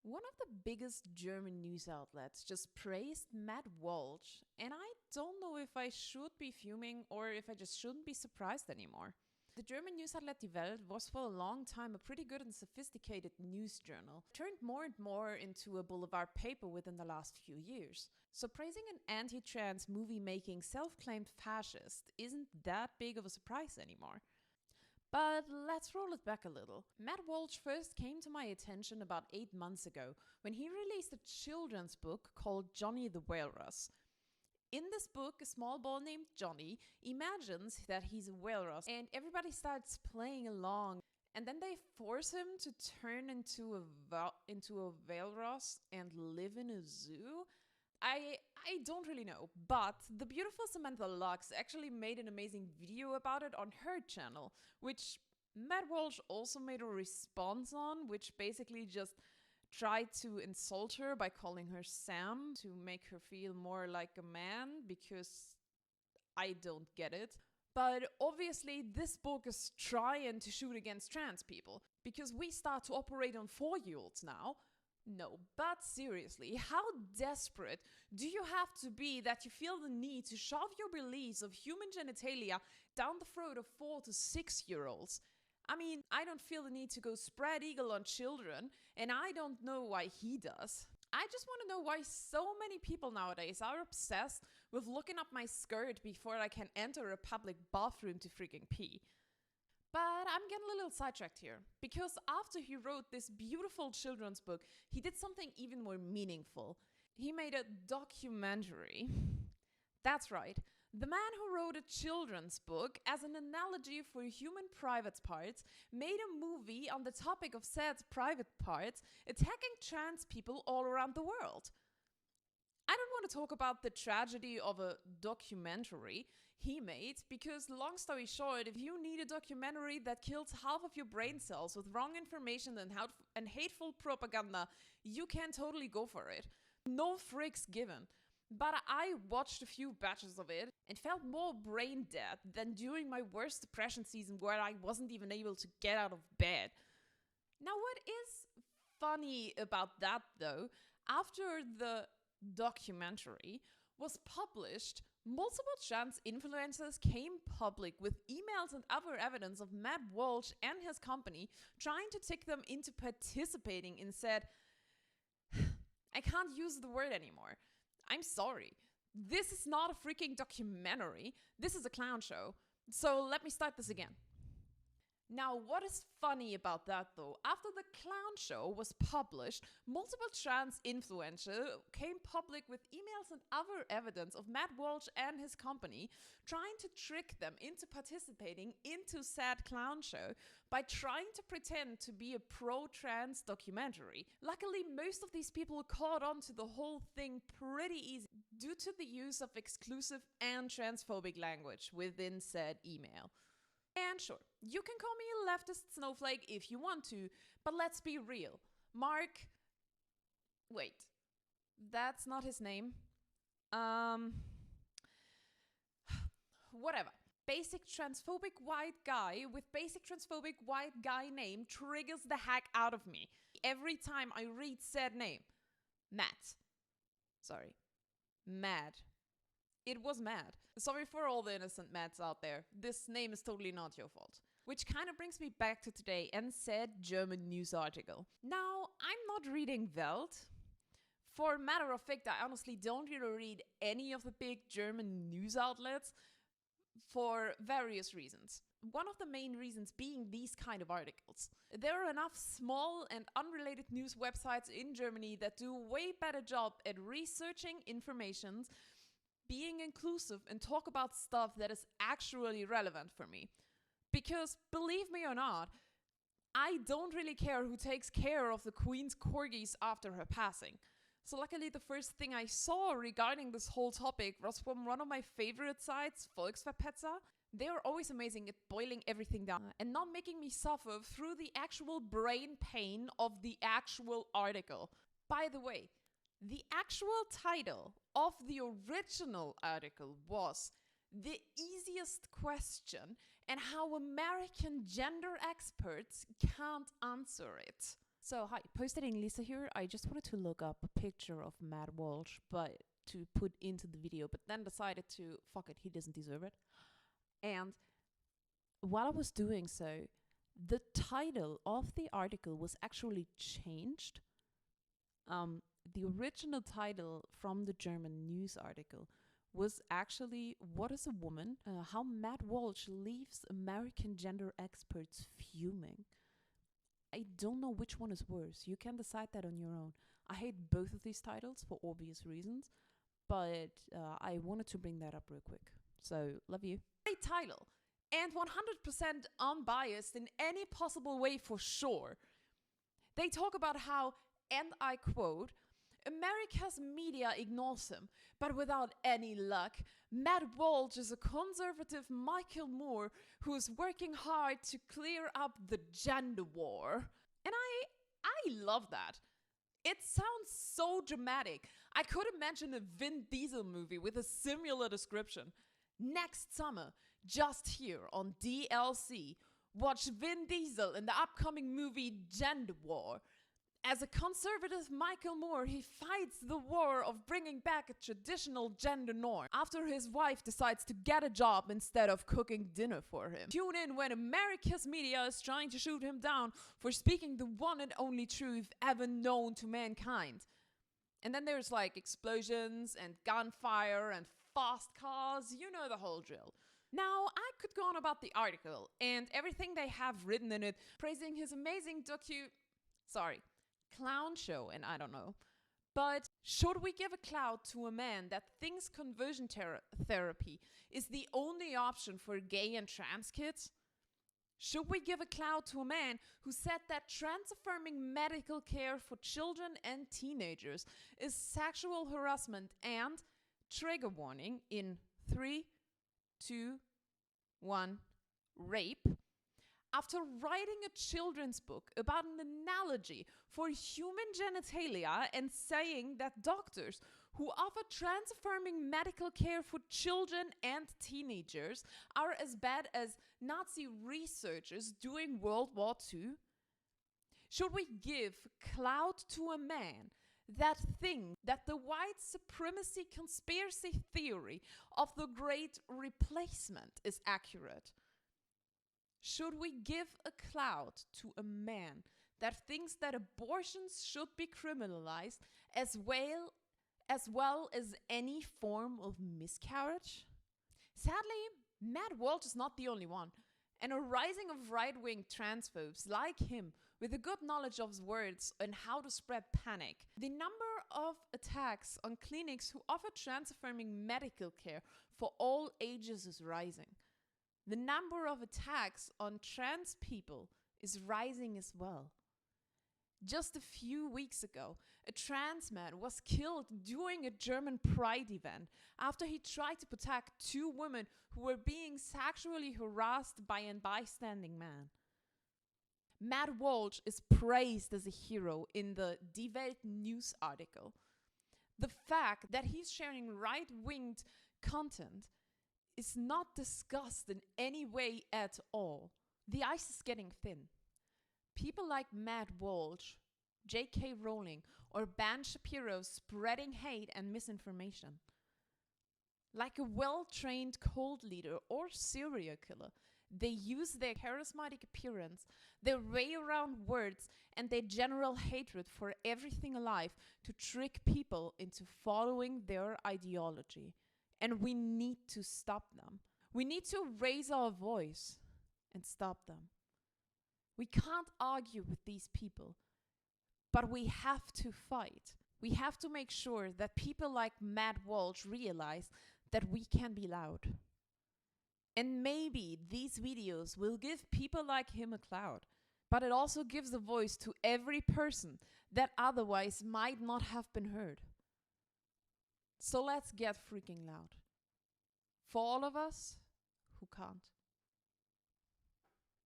One of the biggest German news outlets just praised Matt Walsh, and I don't know if I should be fuming or if I just shouldn't be surprised anymore. The German news outlet Die Welt was for a long time a pretty good and sophisticated news journal, turned more and more into a boulevard paper within the last few years. So praising an anti-trans movie-making self-claimed fascist isn't that big of a surprise anymore. But let's roll it back a little. Matt Walsh first came to my attention about 8 months ago when he released a children's book called Johnny the Walrus. In this book, a small boy named Johnny imagines that he's a walrus and everybody starts playing along. And then they force him to turn into a walrus and live in a zoo. I don't really know, but the beautiful Samantha Lux actually made an amazing video about it on her channel, which Matt Walsh also made a response on, which basically just tried to insult her by calling her Sam to make her feel more like a man, because I don't get it. But obviously this book is trying to shoot against trans people, because we start to operate on 4-year-olds now. No, but seriously, how desperate do you have to be that you feel the need to shove your beliefs of human genitalia down the throat of 4 to 6-year-olds? I mean, I don't feel the need to go spread eagle on children, and I don't know why he does. I just want to know why so many people nowadays are obsessed with looking up my skirt before I can enter a public bathroom to freaking pee. But I'm getting a little sidetracked here, because after he wrote this beautiful children's book, he did something even more meaningful. He made a documentary. That's right. The man who wrote a children's book as an analogy for human private parts made a movie on the topic of said private parts attacking trans people all around the world. I don't want to talk about the tragedy of a documentary he made, because long story short, if you need a documentary that kills half of your brain cells with wrong information and hateful propaganda, you can totally go for it. No fricks given. But I watched a few batches of it and felt more brain dead than during my worst depression season, where I wasn't even able to get out of bed. Now, what is funny about that though, after the documentary was published, multiple trans influencers came public with emails and other evidence of Matt Walsh and his company trying to trick them into participating in said, I can't use the word anymore. I'm sorry. This is not a freaking documentary. This is a clown show. So let me start this again. Now, what is funny about that though? After the clown show was published, multiple trans influencers came public with emails and other evidence of Matt Walsh and his company trying to trick them into participating into said clown show by trying to pretend to be a pro-trans documentary. Luckily, most of these people caught on to the whole thing pretty easy due to the use of exclusive and transphobic language within said email. And sure, you can call me a leftist snowflake if you want to, but let's be real. Wait, that's not his name. Whatever. Basic transphobic white guy with basic transphobic white guy name triggers the heck out of me every time I read said name. Matt. Sorry. Mad. It was Matt. Sorry for all the innocent Matts out there. This name is totally not your fault. Which kind of brings me back to today and said German news article. Now, I'm not reading Welt. For matter of fact, I honestly don't really read any of the big German news outlets for various reasons. One of the main reasons being these kind of articles. There are enough small and unrelated news websites in Germany that do a way better job at researching information, being inclusive, and talk about stuff that is actually relevant for me. Because, believe me or not, I don't really care who takes care of the Queen's corgis after her passing. So luckily the first thing I saw regarding this whole topic was from one of my favorite sites, Volksverpetzer. They are always amazing at boiling everything down and not making me suffer through the actual brain pain of the actual article. By the way, the actual title of the original article was "The Easiest Question and How American Gender Experts Can't Answer It." So, hi, Post-Editing Lisa here. I just wanted to look up a picture of Matt Walsh, but to put into the video, but then decided to, fuck it, he doesn't deserve it. And while I was doing so, the title of the article was actually changed. The original title from the German news article was actually "What is a Woman? How Matt Walsh Leaves American Gender Experts Fuming." I don't know which one is worse. You can decide that on your own. I hate both of these titles for obvious reasons, but I wanted to bring that up real quick. So, love you. Great title, and 100% unbiased in any possible way for sure. They talk about how, and I quote, America's media ignores him, but without any luck, Matt Walsh is a conservative Michael Moore who is working hard to clear up the gender war. And I love that. It sounds so dramatic. I could imagine a Vin Diesel movie with a similar description. Next summer, just here on DLC, watch Vin Diesel in the upcoming movie Gender War. As a conservative Michael Moore, he fights the war of bringing back a traditional gender norm after his wife decides to get a job instead of cooking dinner for him. Tune in when America's media is trying to shoot him down for speaking the one and only truth ever known to mankind. And then there's like explosions and gunfire and fast cars, you know the whole drill. Now, I could go on about the article and everything they have written in it, praising his amazing clown show, and I don't know. But should we give a clout to a man that thinks conversion therapy is the only option for gay and trans kids? Should we give a clout to a man who said that trans-affirming medical care for children and teenagers is sexual harassment and, trigger warning, in 3, 2, 1, rape? After writing a children's book about an analogy for human genitalia and saying that doctors who offer trans-affirming medical care for children and teenagers are as bad as Nazi researchers during World War II? Should we give clout to a man that thinks that the white supremacy conspiracy theory of the Great Replacement is accurate? Should we give a clout to a man that thinks that abortions should be criminalized as well as any form of miscarriage? Sadly, Matt Walsh is not the only one, and a rising of right-wing transphobes like him with a good knowledge of words and how to spread panic. The number of attacks on clinics who offer trans-affirming medical care for all ages is rising. The number of attacks on trans people is rising as well. Just a few weeks ago, a trans man was killed during a German Pride event after he tried to protect 2 women who were being sexually harassed by a bystanding man. Matt Walsh is praised as a hero in the Die Welt news article. The fact that he's sharing right-winged content is not discussed in any way at all. The ice is getting thin. People like Matt Walsh, J.K. Rowling, or Ben Shapiro spreading hate and misinformation. Like a well-trained cult leader or serial killer, they use their charismatic appearance, their way around words, and their general hatred for everything alive to trick people into following their ideology. And we need to stop them. We need to raise our voice and stop them. We can't argue with these people, but we have to fight. We have to make sure that people like Matt Walsh realize that we can be loud. And maybe these videos will give people like him a clout, but it also gives a voice to every person that otherwise might not have been heard. So let's get freaking loud. For all of us who can't.